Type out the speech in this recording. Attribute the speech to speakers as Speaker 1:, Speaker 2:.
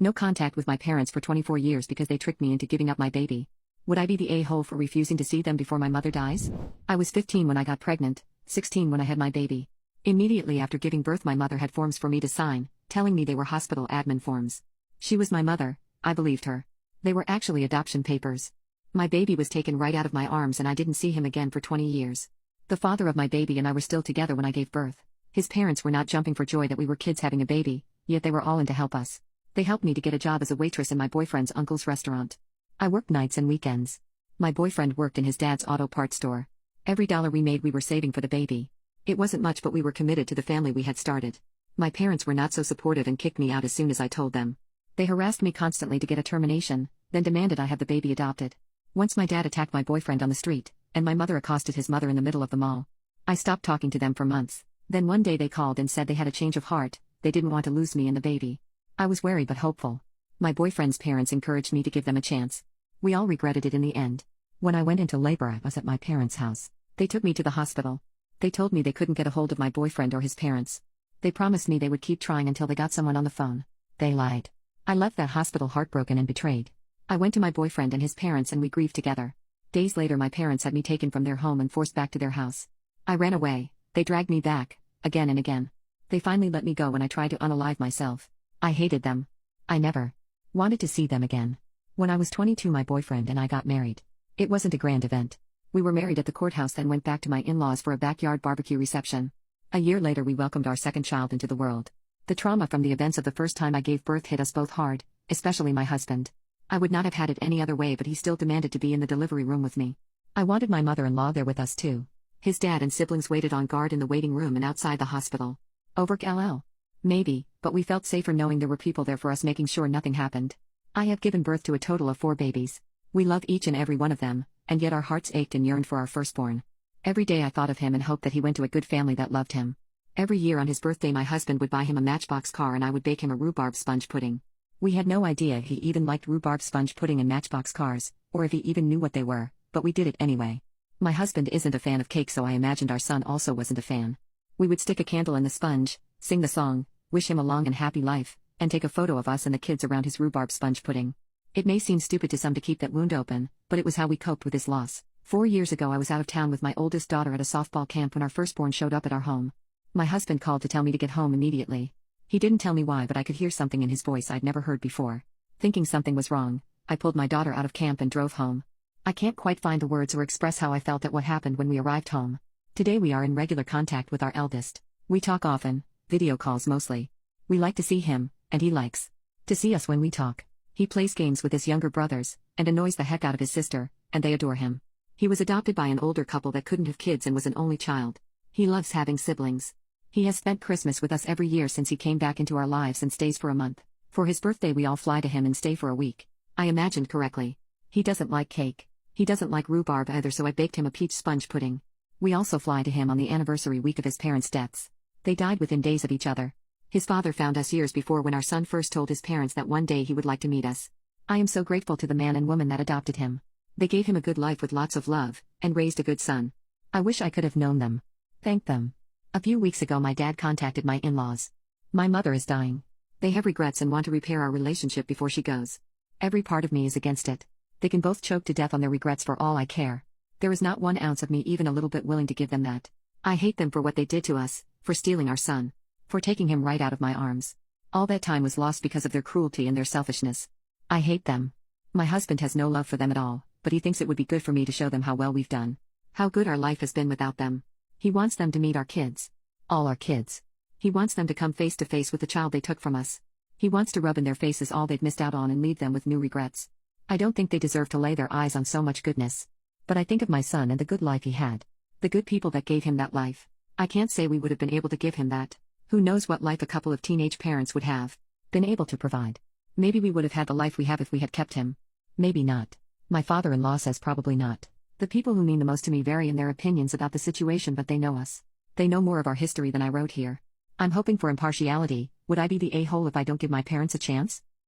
Speaker 1: No contact with my parents for 24 years because they tricked me into giving up my baby. Would I be the a-hole for refusing to see them before my mother dies? I was 15 when I got pregnant, 16 when I had my baby. Immediately after giving birth, my mother had forms for me to sign, telling me they were hospital admin forms. She was my mother, I believed her. They were actually adoption papers. My baby was taken right out of my arms and I didn't see him again for 20 years. The father of my baby and I were still together when I gave birth. His parents were not jumping for joy that we were kids having a baby, yet they were all in to help us. They helped me to get a job as a waitress in my boyfriend's uncle's restaurant. I worked nights and weekends. My boyfriend worked in his dad's auto parts store. Every dollar we made we were saving for the baby. It wasn't much, but we were committed to the family we had started. My parents were not so supportive and kicked me out as soon as I told them. They harassed me constantly to get a termination, then demanded I have the baby adopted. Once my dad attacked my boyfriend on the street, and my mother accosted his mother in the middle of the mall. I stopped talking to them for months. Then one day they called and said they had a change of heart, they didn't want to lose me and the baby. I was wary but hopeful. My boyfriend's parents encouraged me to give them a chance. We all regretted it in the end. When I went into labor, I was at my parents' house. They took me to the hospital. They told me they couldn't get a hold of my boyfriend or his parents. They promised me they would keep trying until they got someone on the phone. They lied. I left that hospital heartbroken and betrayed. I went to my boyfriend and his parents and we grieved together. Days later, my parents had me taken from their home and forced back to their house. I ran away. They dragged me back, again and again. They finally let me go when I tried to unalive myself. I hated them. I never wanted to see them again. When I was 22, my boyfriend and I got married. It wasn't a grand event. We were married at the courthouse, then went back to my in-laws for a backyard barbecue reception. A year later, we welcomed our second child into the world. The trauma from the events of the first time I gave birth hit us both hard, especially my husband. I would not have had it any other way, but he still demanded to be in the delivery room with me. I wanted my mother-in-law there with us too. His dad and siblings waited on guard in the waiting room and outside the hospital. Overk LL. Maybe, but we felt safer knowing there were people there for us, making sure nothing happened. I have given birth to a total of 4 babies. We love each and every one of them, and yet our hearts ached and yearned for our firstborn. Every day I thought of him and hoped that he went to a good family that loved him. Every year on his birthday, my husband would buy him a Matchbox car and I would bake him a rhubarb sponge pudding. We had no idea he even liked rhubarb sponge pudding and Matchbox cars, or if he even knew what they were, but we did it anyway. My husband isn't a fan of cake, so I imagined our son also wasn't a fan. We would stick a candle in the sponge, sing the song, wish him a long and happy life, and take a photo of us and the kids around his rhubarb sponge pudding. It may seem stupid to some to keep that wound open, but it was how we coped with his loss. 4 years ago, I was out of town with my oldest daughter at a softball camp when our firstborn showed up at our home. My husband called to tell me to get home immediately. He didn't tell me why, but I could hear something in his voice I'd never heard before. Thinking something was wrong, I pulled my daughter out of camp and drove home. I can't quite find the words or express how I felt at what happened when we arrived home. Today we are in regular contact with our eldest. We talk often, video calls mostly. We like to see him, and he likes to see us when we talk. He plays games with his younger brothers, and annoys the heck out of his sister, and they adore him. He was adopted by an older couple that couldn't have kids and was an only child. He loves having siblings. He has spent Christmas with us every year since he came back into our lives and stays for a month. For his birthday we all fly to him and stay for a week. I imagined correctly. He doesn't like cake. He doesn't like rhubarb either, so I baked him a peach sponge pudding. We also fly to him on the anniversary week of his parents' deaths. They died within days of each other. His father found us years before when our son first told his parents that one day he would like to meet us. I am so grateful to the man and woman that adopted him. They gave him a good life with lots of love, and raised a good son. I wish I could have known them. Thank them. A few weeks ago my dad contacted my in-laws. My mother is dying. They have regrets and want to repair our relationship before she goes. Every part of me is against it. They can both choke to death on their regrets for all I care. There is not 1 ounce of me even a little bit willing to give them that. I hate them for what they did to us, for stealing our son, for taking him right out of my arms. All that time was lost because of their cruelty and their selfishness. I hate them. My husband has no love for them at all, but he thinks it would be good for me to show them how well we've done. How good our life has been without them. He wants them to meet our kids. All our kids. He wants them to come face to face with the child they took from us. He wants to rub in their faces all they've missed out on and leave them with new regrets. I don't think they deserve to lay their eyes on so much goodness. But I think of my son and the good life he had. The good people that gave him that life. I can't say we would have been able to give him that. Who knows what life a couple of teenage parents would have been able to provide. Maybe we would have had the life we have if we had kept him. Maybe not. My father-in-law says probably not. The people who mean the most to me vary in their opinions about the situation, but they know us. They know more of our history than I wrote here. I'm hoping for impartiality. Would I be the a-hole if I don't give my parents a chance?